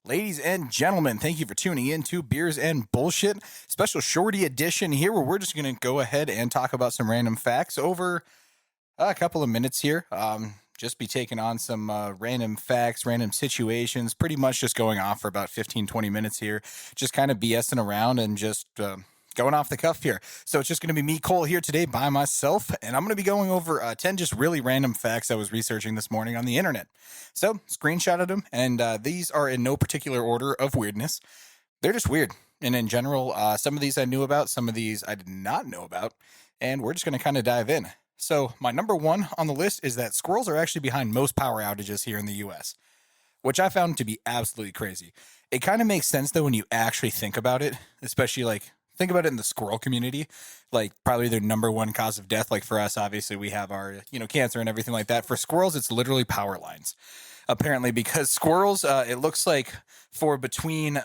Ladies and gentlemen, thank you for tuning in to Beers and Bullshit, special shorty edition here, where we're just going to go ahead and talk about some random facts over a couple of minutes here. Just be taking on some random facts, random situations, pretty much just going off for about 15, 20 minutes here, just kind of BSing around and just going off the cuff here. So it's just going to be me, Cole, here today by myself, and I'm going to be going over 10 just really random facts I was researching this morning on the internet. So screenshotted them, and these are in no particular order of weirdness. They're just weird. And in general, some of these I knew about, some of these I did not know about, and we're just going to kind of dive in. So my number one on the list is that squirrels are actually behind most power outages here in the US, which I found to be absolutely crazy. It kind of makes sense though when you actually think about it, especially like think about it in the squirrel community, like probably their number one cause of death. Like for us, obviously we have our, cancer and everything like that. For squirrels, it's literally power lines. Apparently, because squirrels, it looks like for between,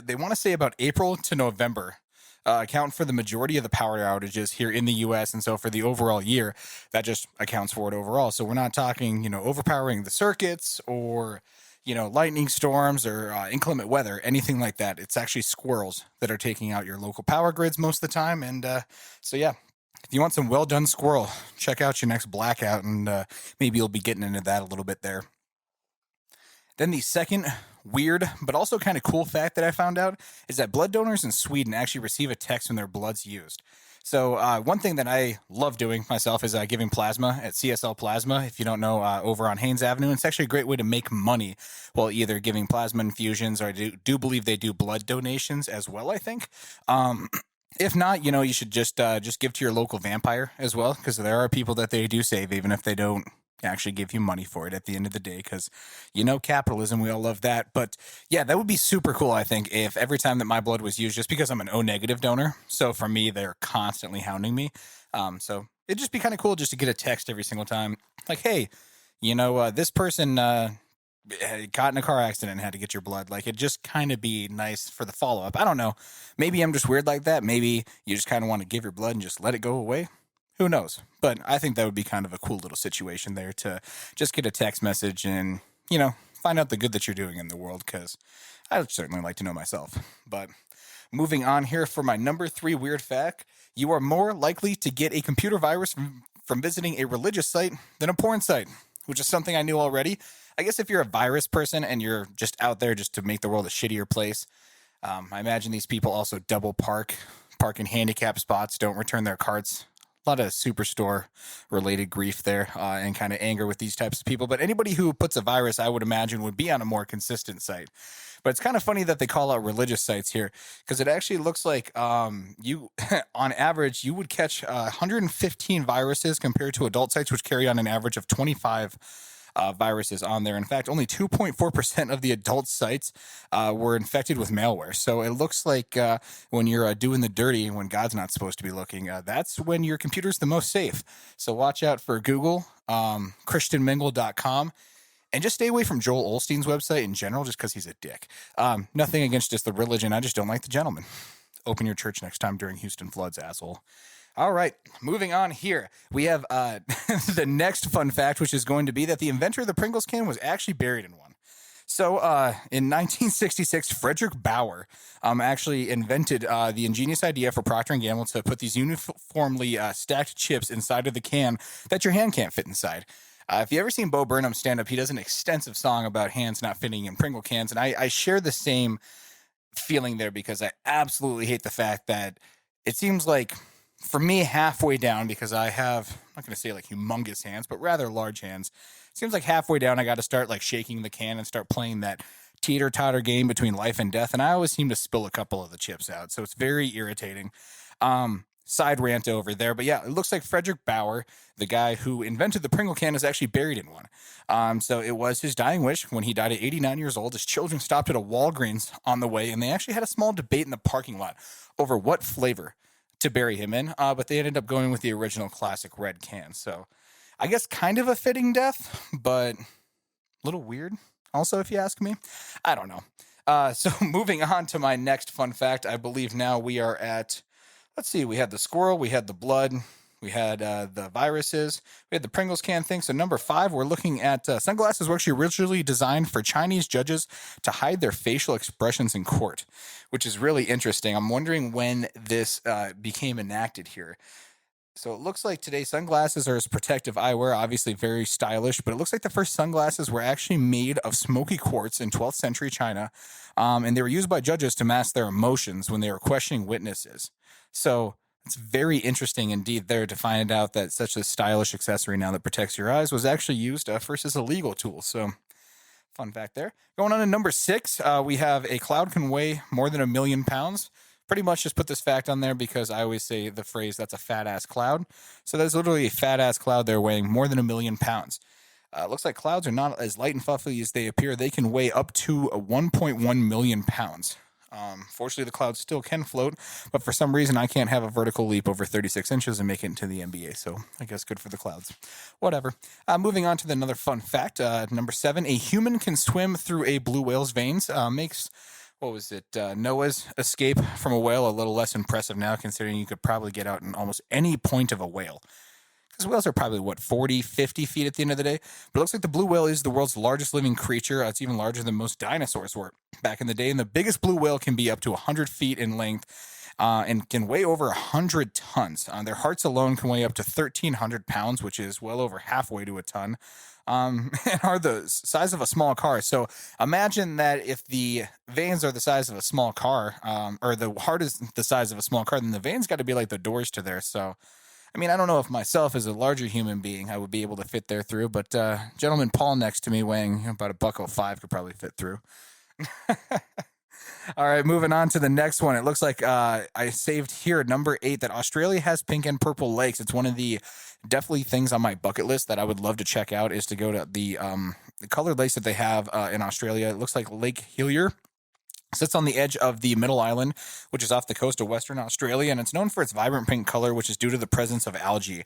they want to say about April to November, account for the majority of the power outages here in the U.S. And so for the overall year, that just accounts for it overall. So we're not talking, overpowering the circuits or, lightning storms or inclement weather, anything like that. It's actually squirrels that are taking out your local power grids most of the time. And so, yeah, if you want some well done squirrel, check out your next blackout, and maybe you'll be getting into that a little bit there. Then the second weird, but also kind of cool fact that I found out is that blood donors in Sweden actually receive a text when their blood's used. So one thing that I love doing myself is giving plasma at CSL Plasma. If you don't know, over on Haynes Avenue, it's actually a great way to make money while either giving plasma infusions, or I do believe they do blood donations as well, I think. If not, you should just give to your local vampire as well, because there are people that they do save, even if they don't actually give you money for it at the end of the day, because capitalism, we all love that. But yeah, that would be super cool, I think, if every time that my blood was used, just because I'm an O negative donor, so for me they're constantly hounding me, so it'd just be kind of cool just to get a text every single time like, hey, this person got in a car accident and had to get your blood. Like, it'd just kind of be nice for the follow-up. I don't know, maybe I'm just weird like that. Maybe you just kind of want to give your blood and just let it go away. Who knows? But I think that would be kind of a cool little situation there to just get a text message and, find out the good that you're doing in the world, because I'd certainly like to know myself. But moving on here for my number 3 weird fact, you are more likely to get a computer virus from visiting a religious site than a porn site, which is something I knew already. I guess if you're a virus person and you're just out there just to make the world a shittier place, I imagine these people also double park in handicap spots, don't return their carts. A lot of superstore related grief there, and kind of anger with these types of people. But anybody who puts a virus, I would imagine, would be on a more consistent site. But it's kind of funny that they call out religious sites here, because it actually looks like you, on average, you would catch 115 viruses compared to adult sites, which carry on an average of 25 viruses on there. In fact, only 2.4% of the adult sites were infected with malware. So it looks like when you're doing the dirty, when God's not supposed to be looking, that's when your computer's the most safe. So watch out for Google, christianmingle.com, and just stay away from Joel Osteen's website in general, just because he's a dick. Nothing against just the religion. I just don't like the gentleman. Open your church next time during Houston floods, asshole. All right, moving on here. We have the next fun fact, which is going to be that the inventor of the Pringles can was actually buried in one. So in 1966, Frederick Bauer actually invented the ingenious idea for Procter & Gamble to put these uniformly stacked chips inside of the can that your hand can't fit inside. If you ever seen Bo Burnham stand up, he does an extensive song about hands not fitting in Pringle cans, and I share the same feeling there, because I absolutely hate the fact that it seems like, for me, halfway down, because I have, I'm not going to say like humongous hands, but rather large hands. It seems like halfway down, I got to start like shaking the can and start playing that teeter-totter game between life and death. And I always seem to spill a couple of the chips out. So it's very irritating. Side rant over there. But yeah, it looks like Frederick Bauer, the guy who invented the Pringle can, is actually buried in one. So it was his dying wish when he died at 89 years old. His children stopped at a Walgreens on the way, and they actually had a small debate in the parking lot over what flavor to bury him in, but they ended up going with the original classic red can. So I guess kind of a fitting death, but a little weird also, if you ask me. I don't know. So moving on to my next fun fact, I believe now we are at, let's see, we had the squirrel, we had the blood, We had the viruses. We had the Pringles can thing. So number 5, we're looking at sunglasses were actually originally designed for Chinese judges to hide their facial expressions in court, which is really interesting. I'm wondering when this became enacted here. So it looks like today sunglasses are as protective eyewear, obviously very stylish, but it looks like the first sunglasses were actually made of smoky quartz in 12th century China, and they were used by judges to mask their emotions when they were questioning witnesses. So it's very interesting indeed there to find out that such a stylish accessory now that protects your eyes was actually used first as a legal tool. So fun fact there. Going on to number 6, we have a cloud can weigh more than 1,000,000 pounds. Pretty much just put this fact on there because I always say the phrase "that's a fat ass cloud." So there's literally a fat ass cloud there weighing more than 1,000,000 pounds. Looks like clouds are not as light and fluffy as they appear. They can weigh up to 1.1 million pounds. Fortunately, the clouds still can float, but for some reason, I can't have a vertical leap over 36 inches and make it into the NBA. So I guess good for the clouds. Whatever. Moving on to another fun fact. Number 7, a human can swim through a blue whale's veins. Makes what was it? Noah's escape from a whale a little less impressive now, considering you could probably get out in almost any point of a whale. Because whales are probably, 40, 50 feet at the end of the day? But it looks like the blue whale is the world's largest living creature. It's even larger than most dinosaurs were back in the day. And the biggest blue whale can be up to 100 feet in length and can weigh over 100 tons. Their hearts alone can weigh up to 1,300 pounds, which is well over halfway to a ton. And are the size of a small car. So imagine that if the veins are the size of a small car, or the heart is the size of a small car, then the veins got to be like the doors to there. So, I mean, I don't know if myself as a larger human being, I would be able to fit there through, but gentleman Paul next to me weighing about $1.05 could probably fit through. All right, moving on to the next one. It looks like I saved here number 8 that Australia has pink and purple lakes. It's one of the definitely things on my bucket list that I would love to check out is to go to the colored lakes that they have in Australia. It looks like Lake Hillier sits on the edge of the Middle Island, which is off the coast of Western Australia, and it's known for its vibrant pink color, which is due to the presence of algae,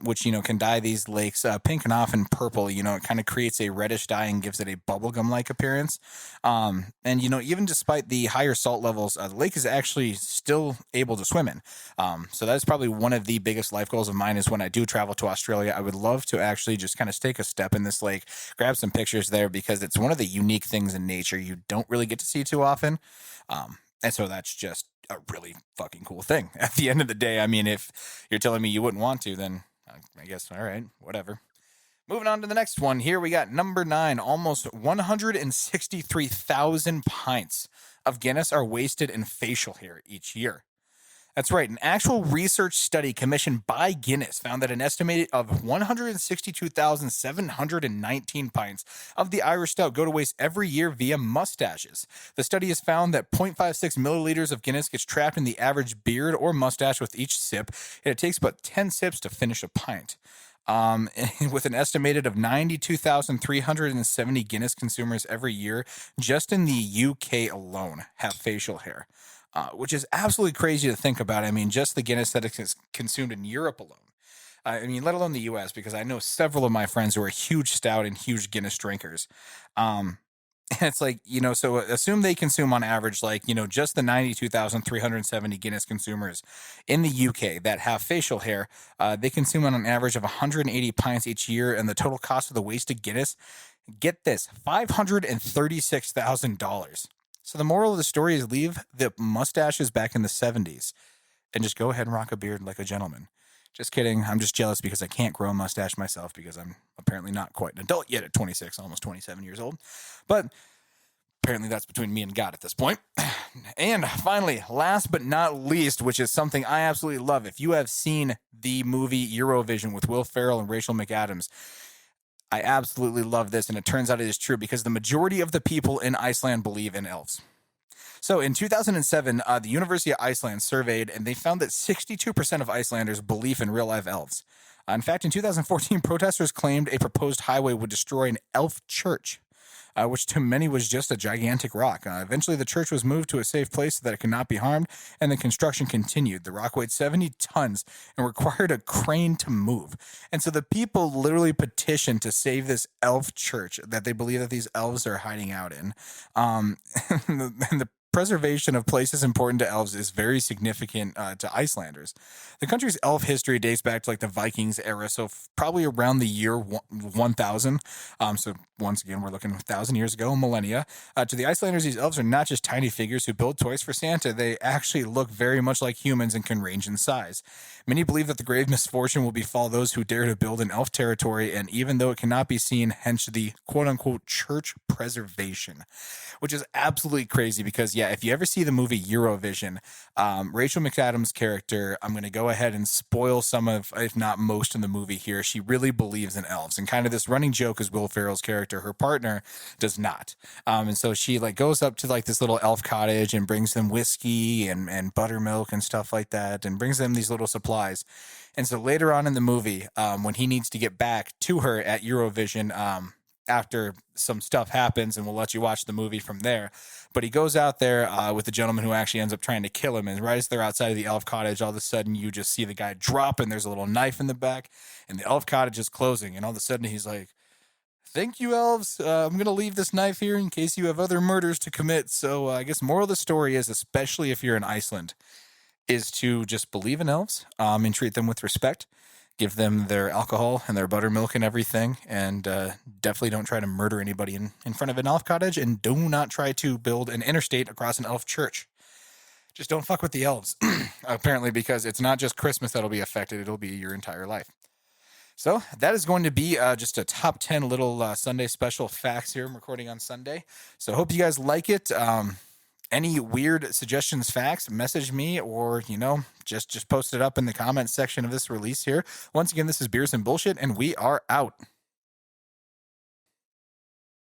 which, can dye these lakes pink and often purple. It kind of creates a reddish dye and gives it a bubblegum-like appearance. And, even despite the higher salt levels, the lake is actually still able to swim in. So that's probably one of the biggest life goals of mine is when I do travel to Australia, I would love to actually just kind of take a step in this lake, grab some pictures there because it's one of the unique things in nature you don't really get to see too often. And so that's just a really fucking cool thing. At the end of the day, I mean, if you're telling me you wouldn't want to, then I guess, all right, whatever. Moving on to the next one. Here we got number 9. Almost 163,000 pints of Guinness are wasted in facial hair each year. That's right. An actual research study commissioned by Guinness found that an estimated of 162,719 pints of the Irish Stout go to waste every year via mustaches. The study has found that 0.56 milliliters of Guinness gets trapped in the average beard or mustache with each sip, and it takes about 10 sips to finish a pint. With an estimated of 92,370 Guinness consumers every year, just in the UK alone have facial hair. Which is absolutely crazy to think about. I mean, just the Guinness that is consumed in Europe alone. I mean, let alone the U.S., because I know several of my friends who are huge stout and huge Guinness drinkers. And it's like, so assume they consume on average, just the 92,370 Guinness consumers in the UK that have facial hair. They consume on an average of 180 pints each year, and the total cost of the wasted Guinness, get this, $536,000. So the moral of the story is leave the mustaches back in the 70s and just go ahead and rock a beard like a gentleman. Just kidding. I'm just jealous because I can't grow a mustache myself because I'm apparently not quite an adult yet at 26, almost 27 years old. But apparently that's between me and God at this point. And finally, last but not least, which is something I absolutely love. If you have seen the movie Eurovision with Will Ferrell and Rachel McAdams, I absolutely love this, and it turns out it is true because the majority of the people in Iceland believe in elves. So in 2007, the University of Iceland surveyed, and they found that 62% of Icelanders believe in real-life elves. In fact, in 2014, protesters claimed a proposed highway would destroy an elf church, which to many was just a gigantic rock. Eventually, the church was moved to a safe place so that it could not be harmed, and the construction continued. The rock weighed 70 tons and required a crane to move. And so the people literally petitioned to save this elf church that they believe that these elves are hiding out in. And the preservation of places important to elves is very significant to Icelanders. The country's elf history dates back to like the Vikings era, so probably around the year 1000. So once again, we're looking 1,000 years ago, millennia. To the Icelanders, these elves are not just tiny figures who build toys for Santa. They actually look very much like humans and can range in size. Many believe that the grave misfortune will befall those who dare to build in elf territory, and even though it cannot be seen, hence the quote unquote church preservation, which is absolutely crazy because, yeah, if you ever see the movie Eurovision, Rachel McAdams' character, I'm going to go ahead and spoil some of, if not most, of the movie here. She really believes in elves, and kind of this running joke is Will Ferrell's character, her partner, does not. And so she like goes up to like this little elf cottage and brings them whiskey and buttermilk and stuff like that, and brings them these little supplies. And so later on in the movie, when he needs to get back to her at Eurovision, after some stuff happens, and we'll let you watch the movie from there. But he goes out there with the gentleman who actually ends up trying to kill him. And right as they're outside of the elf cottage, all of a sudden you just see the guy drop, and there's a little knife in the back, and the elf cottage is closing. And all of a sudden he's like, "Thank you, elves. I'm going to leave this knife here in case you have other murders to commit." So I guess moral of the story is, especially if you're in Iceland, is to just believe in elves and treat them with respect. Give them their alcohol and their buttermilk and everything, and definitely don't try to murder anybody in front of an elf cottage, and do not try to build an interstate across an elf church. Just don't fuck with the elves, apparently, because it's not just Christmas that'll be affected, it'll be your entire life. So that is going to be just a top 10 little Sunday special facts here. I'm recording on Sunday, so I hope you guys like it. Any weird suggestions, facts, message me, or, just post it up in the comments section of this release here. Once again, this is Beers and Bullshit, and we are out.